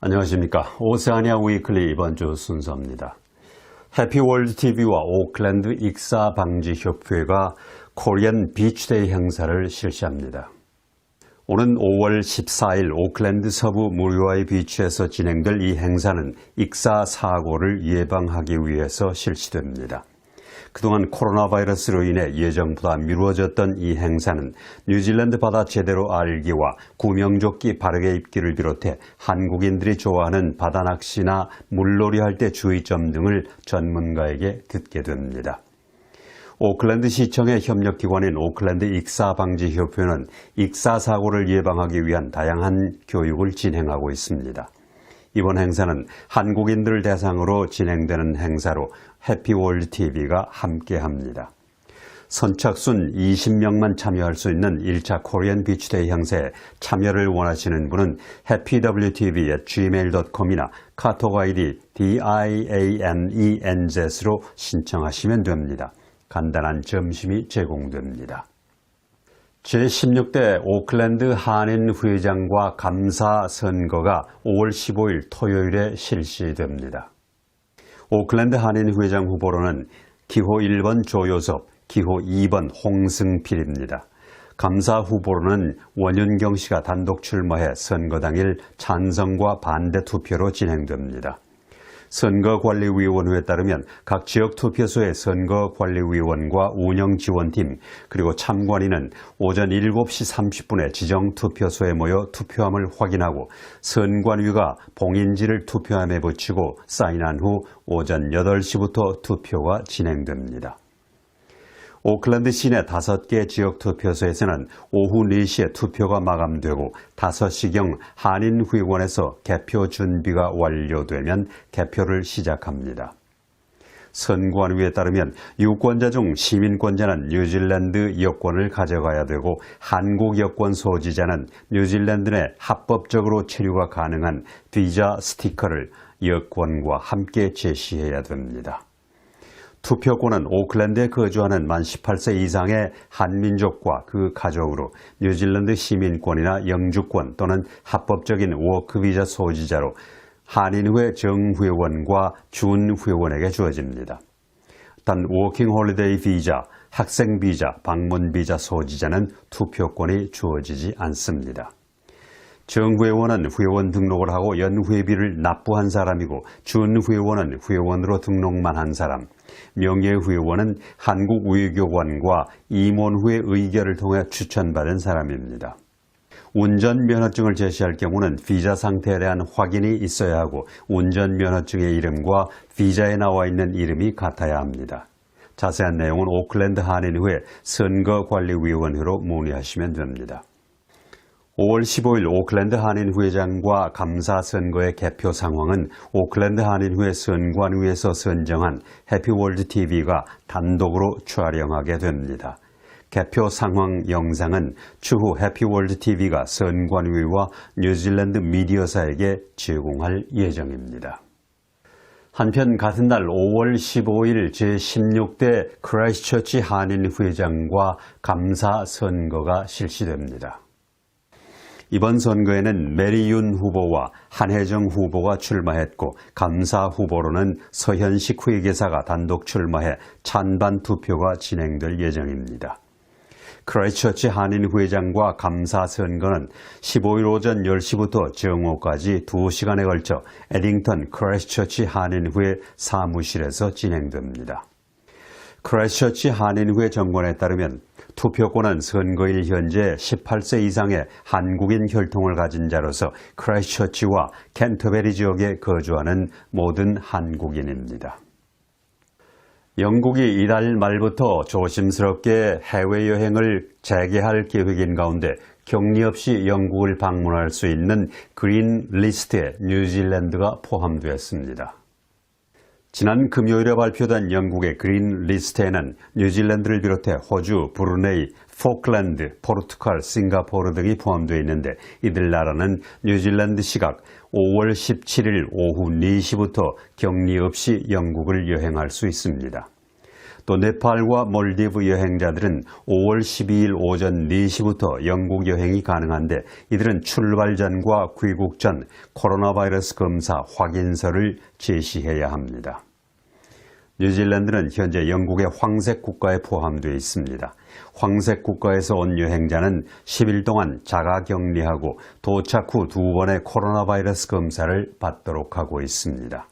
안녕하십니까. 오세아니아 위클리 이번 주 순서입니다. 해피월드TV와 오클랜드 익사방지협회가 코리안 비치데이 행사를 실시합니다. 오는 5월 14일 오클랜드 서부 무리와이 비치에서 진행될 이 행사는 익사 사고를 예방하기 위해서 실시됩니다. 그동안 코로나 바이러스로 인해 예정보다 미루어졌던 이 행사는 뉴질랜드 바다 제대로 알기와 구명조끼 바르게 입기를 비롯해 한국인들이 좋아하는 바다 낚시나 물놀이 할 때 주의점 등을 전문가에게 듣게 됩니다. 오클랜드 시청의 협력기관인 오클랜드 익사방지협회는 익사사고를 예방하기 위한 다양한 교육을 진행하고 있습니다. 이번 행사는 한국인들을 대상으로 진행되는 행사로 해피월드TV가 함께합니다. 선착순 20명만 참여할 수 있는 1차 코리안 비치데이 행사에 참여를 원하시는 분은 happywtv@gmail.com이나 카톡 아이디 DIANENZ로 신청하시면 됩니다. 간단한 점심이 제공됩니다. 제16대 오클랜드 한인회장과 감사 선거가 5월 15일 토요일에 실시됩니다. 오클랜드 한인회장 후보로는 기호 1번 조효섭, 기호 2번 홍승필입니다. 감사 후보로는 원윤경 씨가 단독 출마해 선거 당일 찬성과 반대 투표로 진행됩니다. 선거관리위원회에 따르면 각 지역 투표소의 선거관리위원과 운영지원팀 그리고 참관인은 오전 7시 30분에 지정 투표소에 모여 투표함을 확인하고 선관위가 봉인지를 투표함에 붙이고 사인한 후 오전 8시부터 투표가 진행됩니다. 오클랜드 시내 5개 지역 투표소에서는 오후 4시에 투표가 마감되고 5시경 한인회관에서 개표 준비가 완료되면 개표를 시작합니다. 선관위에 따르면 유권자 중 시민권자는 뉴질랜드 여권을 가져가야 되고 한국 여권 소지자는 뉴질랜드 내 합법적으로 체류가 가능한 비자 스티커를 여권과 함께 제시해야 됩니다. 투표권은 오클랜드에 거주하는 만 18세 이상의 한민족과 그 가족으로 뉴질랜드 시민권이나 영주권 또는 합법적인 워크비자 소지자로 한인회 정회원과 준회원에게 주어집니다. 단 워킹홀리데이 비자, 학생비자, 방문비자 소지자는 투표권이 주어지지 않습니다. 정회원은 회원 등록을 하고 연회비를 납부한 사람이고 준회원은 회원으로 등록만 한 사람, 명예회원은 한국 외교관과 임원회 의결을 통해 추천받은 사람입니다. 운전면허증을 제시할 경우는 비자 상태에 대한 확인이 있어야 하고 운전면허증의 이름과 비자에 나와 있는 이름이 같아야 합니다. 자세한 내용은 오클랜드 한인회 선거관리위원회로 문의하시면 됩니다. 5월 15일 오클랜드 한인회장과 감사 선거의 개표 상황은 오클랜드 한인회 선관위에서 선정한 해피월드TV가 단독으로 촬영하게 됩니다. 개표 상황 영상은 추후 해피월드TV가 선관위와 뉴질랜드 미디어사에게 제공할 예정입니다. 한편 같은 날 5월 15일 제16대 크라이스트처치 한인회장과 감사 선거가 실시됩니다. 이번 선거에는 메리윤 후보와 한혜정 후보가 출마했고 감사 후보로는 서현식 회계사가 단독 출마해 찬반 투표가 진행될 예정입니다. 크라이스트처치 한인회장과 감사 선거는 15일 오전 10시부터 정오까지 2시간에 걸쳐 에딩턴 크라이스트처치 한인회 사무실에서 진행됩니다. 크라이스트처치 한인회 정관에 따르면 투표권은 선거일 현재 18세 이상의 한국인 혈통을 가진 자로서 크라이스트처치와 캔터베리 지역에 거주하는 모든 한국인입니다. 영국이 이달 말부터 조심스럽게 해외여행을 재개할 계획인 가운데 격리 없이 영국을 방문할 수 있는 그린 리스트에 뉴질랜드가 포함되었습니다. 지난 금요일에 발표된 영국의 그린 리스트에는 뉴질랜드를 비롯해 호주, 브루네이, 포클랜드, 포르투갈, 싱가포르 등이 포함되어 있는데 이들 나라는 뉴질랜드 시각 5월 17일 오후 4시부터 격리 없이 영국을 여행할 수 있습니다. 또 네팔과 몰디브 여행자들은 5월 12일 오전 4시부터 영국 여행이 가능한데 이들은 출발 전과 귀국 전 코로나 바이러스 검사 확인서를 제시해야 합니다. 뉴질랜드는 현재 영국의 황색 국가에 포함되어 있습니다. 황색 국가에서 온 여행자는 10일 동안 자가격리하고 도착 후 2번의 코로나 바이러스 검사를 받도록 하고 있습니다.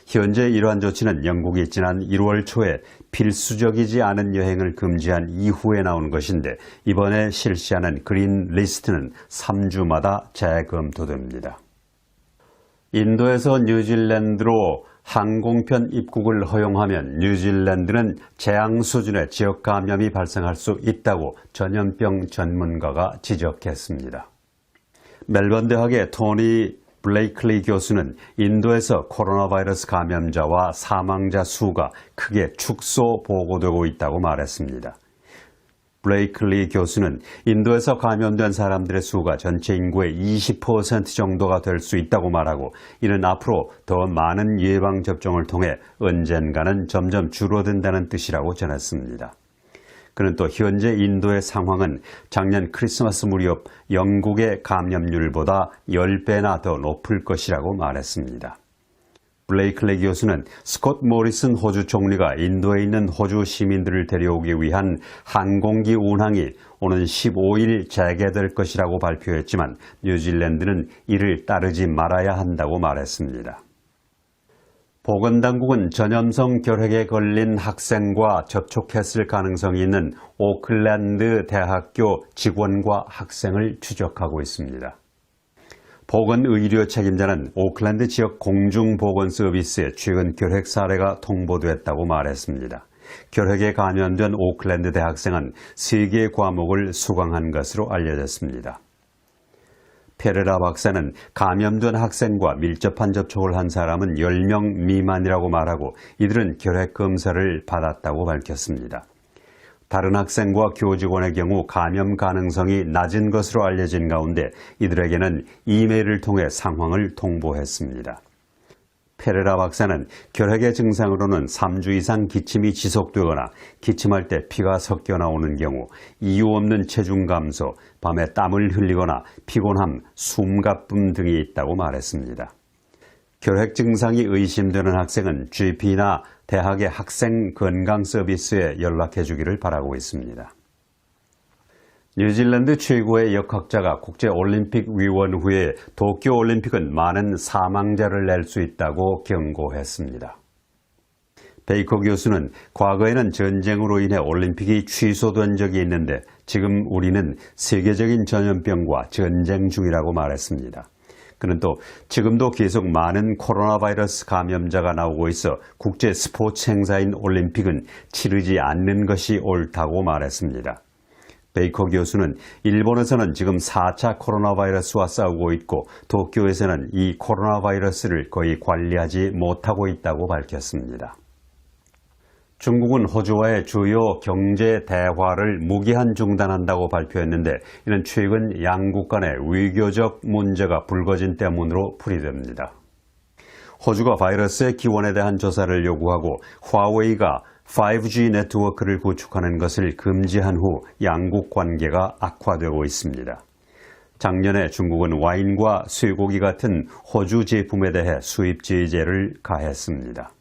현재 이러한 조치는 영국이 지난 1월 초에 필수적이지 않은 여행을 금지한 이후에 나온 것인데 이번에 실시하는 그린 리스트는 3주마다 재검토됩니다. 인도에서 뉴질랜드로 항공편 입국을 허용하면 뉴질랜드는 재앙 수준의 지역 감염이 발생할 수 있다고 전염병 전문가가 지적했습니다. 멜번 대학의 토니 블레이클리 교수는 인도에서 코로나 바이러스 감염자와 사망자 수가 크게 축소 보고되고 있다고 말했습니다. 블레이클리 교수는 인도에서 감염된 사람들의 수가 전체 인구의 20% 정도가 될 수 있다고 말하고 이는 앞으로 더 많은 예방접종을 통해 언젠가는 점점 줄어든다는 뜻이라고 전했습니다. 그는 또 현재 인도의 상황은 작년 크리스마스 무렵 영국의 감염률보다 10배나 더 높을 것이라고 말했습니다. 블레이클리 교수는 스콧 모리슨 호주 총리가 인도에 있는 호주 시민들을 데려오기 위한 항공기 운항이 오는 15일 재개될 것이라고 발표했지만 뉴질랜드는 이를 따르지 말아야 한다고 말했습니다. 보건당국은 전염성 결핵에 걸린 학생과 접촉했을 가능성이 있는 오클랜드 대학교 직원과 학생을 추적하고 있습니다. 보건의료 책임자는 오클랜드 지역 공중보건서비스에 최근 결핵 사례가 통보됐다고 말했습니다. 결핵에 감염된 오클랜드 대학생은 3개의 과목을 수강한 것으로 알려졌습니다. 페레라 박사는 감염된 학생과 밀접한 접촉을 한 사람은 10명 미만이라고 말하고 이들은 결핵 검사를 받았다고 밝혔습니다. 다른 학생과 교직원의 경우 감염 가능성이 낮은 것으로 알려진 가운데 이들에게는 이메일을 통해 상황을 통보했습니다. 페레라 박사는 결핵의 증상으로는 3주 이상 기침이 지속되거나 기침할 때 피가 섞여 나오는 경우, 이유 없는 체중 감소, 밤에 땀을 흘리거나 피곤함, 숨가쁨 등이 있다고 말했습니다. 결핵 증상이 의심되는 학생은 GP나 대학의 학생 건강 서비스에 연락해 주기를 바라고 있습니다. 뉴질랜드 최고의 역학자가 국제올림픽위원회에 도쿄올림픽은 많은 사망자를 낼 수 있다고 경고했습니다. 베이커 교수는 과거에는 전쟁으로 인해 올림픽이 취소된 적이 있는데 지금 우리는 세계적인 전염병과 전쟁 중이라고 말했습니다. 그는 또 지금도 계속 많은 코로나 바이러스 감염자가 나오고 있어 국제 스포츠 행사인 올림픽은 치르지 않는 것이 옳다고 말했습니다. 베이커 교수는 일본에서는 지금 4차 코로나 바이러스와 싸우고 있고 도쿄에서는 이 코로나 바이러스를 거의 관리하지 못하고 있다고 밝혔습니다. 중국은 호주와의 주요 경제 대화를 무기한 중단한다고 발표했는데 이는 최근 양국 간의 외교적 문제가 불거진 때문으로 풀이됩니다. 호주가 바이러스의 기원에 대한 조사를 요구하고 화웨이가 5G 네트워크를 구축하는 것을 금지한 후 양국 관계가 악화되고 있습니다. 작년에 중국은 와인과 쇠고기 같은 호주 제품에 대해 수입 제재를 가했습니다.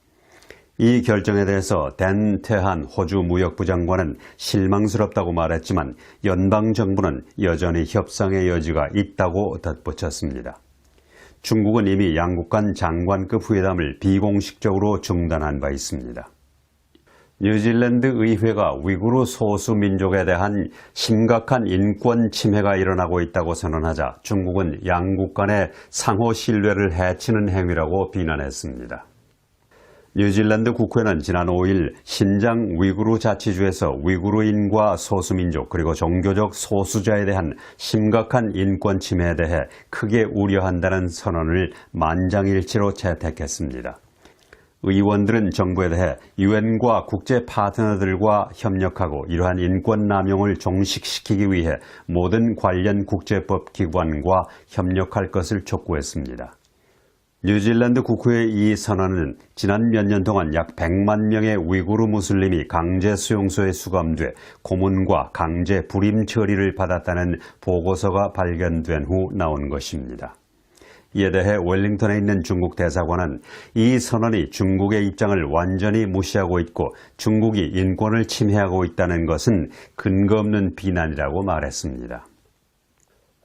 이 결정에 대해서 댄 태한 호주 무역부 장관은 실망스럽다고 말했지만 연방정부는 여전히 협상의 여지가 있다고 덧붙였습니다. 중국은 이미 양국 간 장관급 회담을 비공식적으로 중단한 바 있습니다. 뉴질랜드 의회가 위구르 소수민족에 대한 심각한 인권 침해가 일어나고 있다고 선언하자 중국은 양국 간의 상호 신뢰를 해치는 행위라고 비난했습니다. 뉴질랜드 국회는 지난 5일 신장 위구르 자치주에서 위구르인과 소수민족 그리고 종교적 소수자에 대한 심각한 인권 침해에 대해 크게 우려한다는 선언을 만장일치로 채택했습니다. 의원들은 정부에 대해 유엔과 국제 파트너들과 협력하고 이러한 인권 남용을 종식시키기 위해 모든 관련 국제법 기관과 협력할 것을 촉구했습니다. 뉴질랜드 국후의 이 선언은 지난 몇 년 동안 약 100만 명의 위구르 무슬림이 강제 수용소에 수감돼 고문과 강제 불임 처리를 받았다는 보고서가 발견된 후 나온 것입니다. 이에 대해 웰링턴에 있는 중국 대사관은 이 선언이 중국의 입장을 완전히 무시하고 있고 중국이 인권을 침해하고 있다는 것은 근거 없는 비난이라고 말했습니다.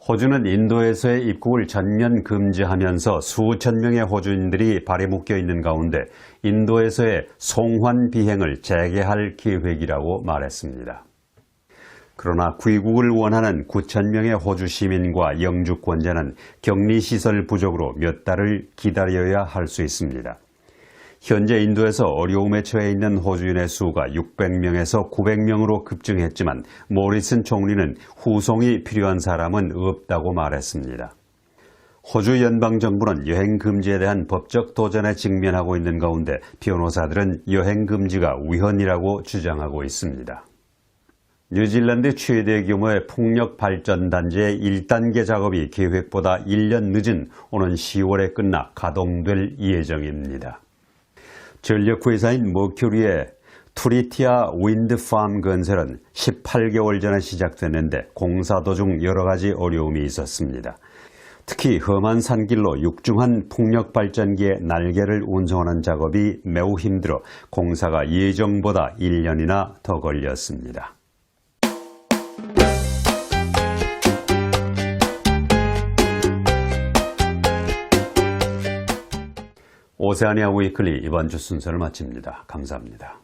호주는 인도에서의 입국을 전면 금지하면서 수천 명의 호주인들이 발에 묶여 있는 가운데 인도에서의 송환 비행을 재개할 계획이라고 말했습니다. 그러나 귀국을 원하는 9천 명의 호주 시민과 영주권자는 격리시설 부족으로 몇 달을 기다려야 할 수 있습니다. 현재 인도에서 어려움에 처해 있는 호주인의 수가 600명에서 900명으로 급증했지만 모리슨 총리는 후송이 필요한 사람은 없다고 말했습니다. 호주 연방정부는 여행금지에 대한 법적 도전에 직면하고 있는 가운데 변호사들은 여행금지가 위헌이라고 주장하고 있습니다. 뉴질랜드 최대 규모의 풍력 발전 단지의 1단계 작업이 계획보다 1년 늦은 오는 10월에 끝나 가동될 예정입니다. 전력회사인 머큐리의 투리티아 윈드팜 건설은 18개월 전에 시작됐는데 공사 도중 여러 가지 어려움이 있었습니다. 특히 험한 산길로 육중한 풍력발전기의 날개를 운송하는 작업이 매우 힘들어 공사가 예정보다 1년이나 더 걸렸습니다. 오세아니아 위클리 이번 주 순서를 마칩니다. 감사합니다.